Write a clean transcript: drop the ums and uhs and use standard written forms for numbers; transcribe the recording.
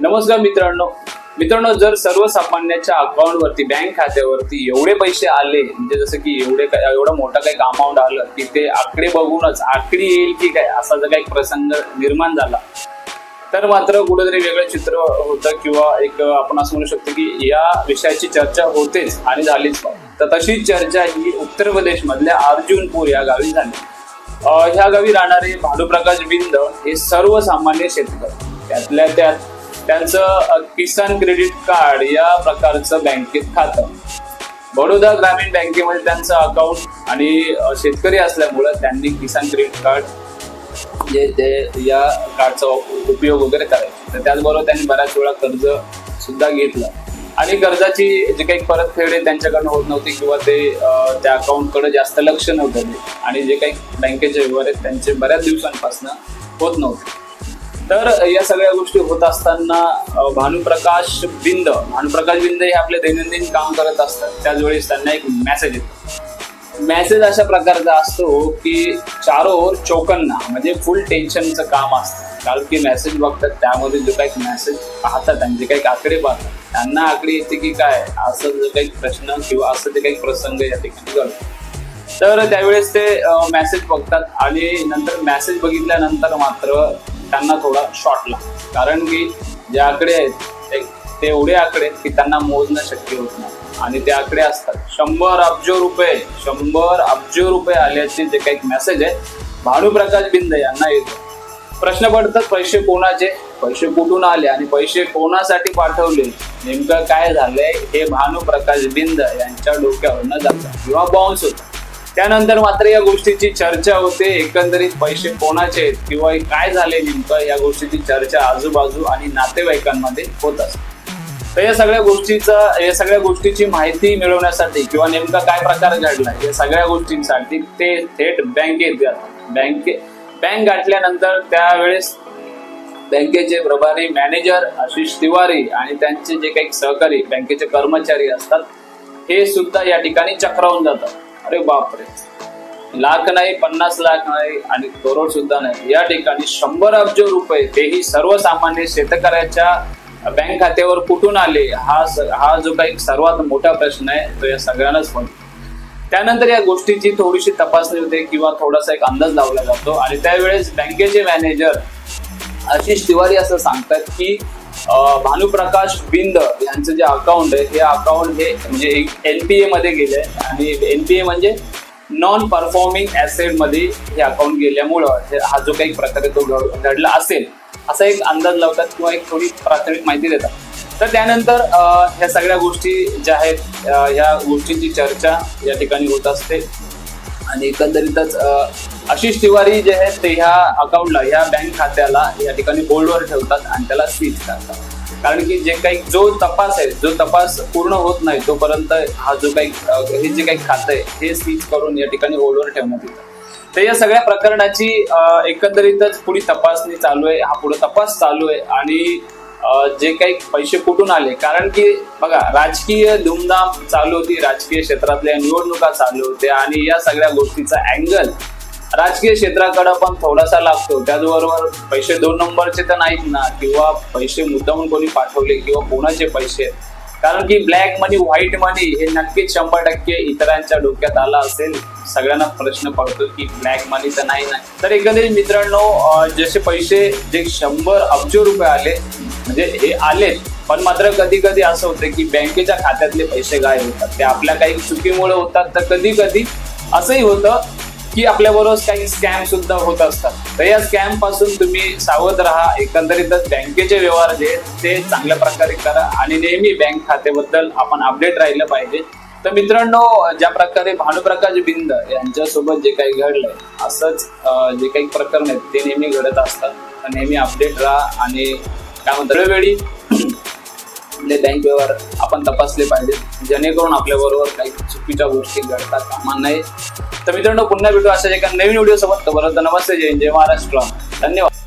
नमस्कार मित्रांनो, जर सर्वसामान्याच्या अकाउंटवरती बँक खात्यावरती एवढे पैसे आले, म्हणजे जसं की एवढा मोठा काही अमाऊंट आलं की ते आकडे बघूनच आकडी येईल की काय असा जर काही प्रसंग निर्माण झाला तर मात्र कुठेतरी वेगळं चित्र होतं किंवा एक आपण असं म्हणू शकतो की या विषयाची चर्चा होतेच आणि झालीच. तर तशीच चर्चा ही उत्तर प्रदेश मधल्या अर्जुनपूर या गावी झाली. ह्या गावी राहणारे भानुप्रकाश बिंद हे सर्वसामान्य शेतकरी, त्यातल्या त्यात त्यांचं किसान क्रेडिट कार्ड या प्रकारचं बँकेत खातं, बडोदा ग्रामीण बँकेमध्ये त्यांचं अकाउंट आणि शेतकरी असल्यामुळे त्यांनी किसान क्रेडिट कार्ड जे ते या कार्डचा उपयोग वगैरे करायचे. तर त्याचबरोबर त्यांनी बऱ्याच वेळा कर्ज सुद्धा घेतलं आणि कर्जाची जे काही परतफेड त्यांच्याकडनं होत नव्हती किंवा ते त्या अकाउंटकडे जास्त लक्ष नव्हतं आणि जे काही बँकेचे व्यवहार आहेत त्यांचे बऱ्याच दिवसांपासून होत नव्हते. तर या सगळ्या गोष्टी होत असताना भानुप्रकाश बिंद हे आपले दैनंदिन काम करत असतात. त्याच वेळेस त्यांना एक मेसेज येतो. मेसेज अशा प्रकारचा असतो की चारो ओर चौकन्ना, म्हणजे फुल टेन्शनचं काम असतं. कारण की मेसेज बघतात त्यामध्ये जो काही मेसेज पाहतात आणि जे काही आकडे पाहतात त्यांना आकडे येते की काय असं जो काही प्रश्न किंवा असं जे काही प्रसंग या ठिकाणी घडतो. तर त्यावेळेस ते मेसेज बघतात आणि नंतर मेसेज बघितल्यानंतर मात्र त्यांना थोडा शॉर्ट लागतो. कारण की जे आकडे आहेत ते एवढे आकडे आहेत की त्यांना मोजणं शक्य होत नाही आणि ते आकडे असतात 100 अब्ज रुपये आल्याचे जे काही मेसेज आहे भानुप्रकाश बिंद यांना येतो. प्रश्न पडतात पैसे कोणाचे, पैसे कुठून आले आणि पैसे कोणासाठी पाठवले, नेमकं काय झालंय हे भानुप्रकाश बिंद यांच्या डोक्यावर न जातं किंवा बाउन्स होतं. त्यानंतर मात्र या गोष्टीची चर्चा होते. एकंदरीत पैसे कोणाचे आहेत किंवा काय झाले नेमकं या गोष्टीची चर्चा आजूबाजू आणि नातेवाईकांमध्ये होत असते. तर या सगळ्या गोष्टीची माहिती मिळवण्यासाठी किंवा नेमका काय प्रकार घडला या सगळ्या गोष्टींसाठी ते थेट बँकेत जातात. बँक गाठल्यानंतर त्यावेळेस बँकेचे प्रभारी मॅनेजर आशिष तिवारी आणि त्यांचे जे काही सहकारी बँकेचे कर्मचारी असतात हे सुद्धा या ठिकाणी चक्रावून जातात. अरे बापरे, लाख नाही, 50 लाख नाही आणि करोड सुद्धा नाही, या ठिकाणी 100 अब्ज रुपये तेही सर्वसामान्य शेतकऱ्याच्या बँक खात्यावर कुठून आले हा जो काही सर्वात मोठा प्रश्न आहे तो या सगळ्यांनाच पडतो. त्यानंतर या गोष्टीची थोडीशी तपासणी होते किंवा थोडासा एक अंदाज लावला जातो आणि त्यावेळेस बँकेचे मॅनेजर आशिष तिवारी असं सांगतात की भानुप्रकाश बिंद यांचं जे अकाउंट आहे हे अकाउंट हे म्हणजे NPA मध्ये गेले आणि NPA म्हणजे नॉन परफॉर्मिंग ऍसेट मध्ये हे अकाउंट गेल्यामुळं हा जो काही प्रकार तो घडला असेल असा एक अंदाज लावतात किंवा एक थोडी प्राथमिक माहिती देतात. तर त्यानंतर ह्या सगळ्या गोष्टी ज्या आहेत ह्या गोष्टींची चर्चा या ठिकाणी होत असते आणि एकंदरीतच आशिष तिवारी जे आहेत ते ह्या अकाउंटला ह्या बँक खात्याला या ठिकाणी होल्डवर ठेवतात आणि त्याला सीज करतात. कारण की जो तपास पूर्ण होत नाही तोपर्यंत हा जो काही हे जे काही खातं आहे हे सीज करून या ठिकाणी होल्डवर ठेवण्यात येतं. तर या सगळ्या प्रकरणाची एकंदरीतच पुढे तपासणी चालू आहे, हा पुढे तपास चालू आहे आणि जे काही पैसे कुठून आले, कारण की बघा राजकीय धूमधाम चालू होती, राजकीय क्षेत्रातल्या निवडणुका चालू होत्या आणि या सगळ्या गोष्टीचा अँगल राजकीय क्षेत्राकडे पण थोडासा लागतो. त्याचबरोबर पैसे 2 नंबरचे तर नाहीत ना किंवा पैसे मुद्दामून कोणी पाठवले किंवा कोणाचे पैसे, कारण की ब्लॅक मनी व्हाईट मनी हे नक्कीच 100% इतरांच्या डोक्यात आला असेल. सगळ्यांना प्रश्न पडतो की ब्लॅक मनी तर नाही. तर एकंदरीत मित्रांनो जसे पैसे जे 100 अब्ज रुपये आले म्हणजे हे आलेत, पण मात्र कधी कधी असं होतं की बँकेच्या खात्यातले पैसे गायब होतात. ते आपल्या काही चुकीमुळे होतात. तर कधी कधी असंही होतं की आपल्याबरोबर काही स्कॅम सुद्धा होत असतात. तर या स्कॅम पासून तुम्ही सावध राहा. एकंदरीतच बँकेचे व्यवहार जे ते चांगल्या प्रकारे करा आणि नेहमी बँक खात्याबद्दल आपण अपडेट राहिलं पाहिजे. तर मित्रांनो ज्या प्रकारे भानुप्रकाश बिंद यांच्यासोबत जे काही घडलंय असंच जे काही प्रकरण आहेत ते नेहमी घडत असतात. तर नेहमी अपडेट राहा आणि काय म्हणतात वेळोवेळी आपले बँक व्यवहार आपण तपासले पाहिजेत जेणेकरून आपल्याबरोबर काही चुकीच्या गोष्टी घडता कामा नये. तर मित्रांनो पुन्हा भेटू अशा एका नवीन व्हिडिओ सोबत. तोपर्यंत नमस्ते, जय हिंद, जय महाराष्ट्र, धन्यवाद.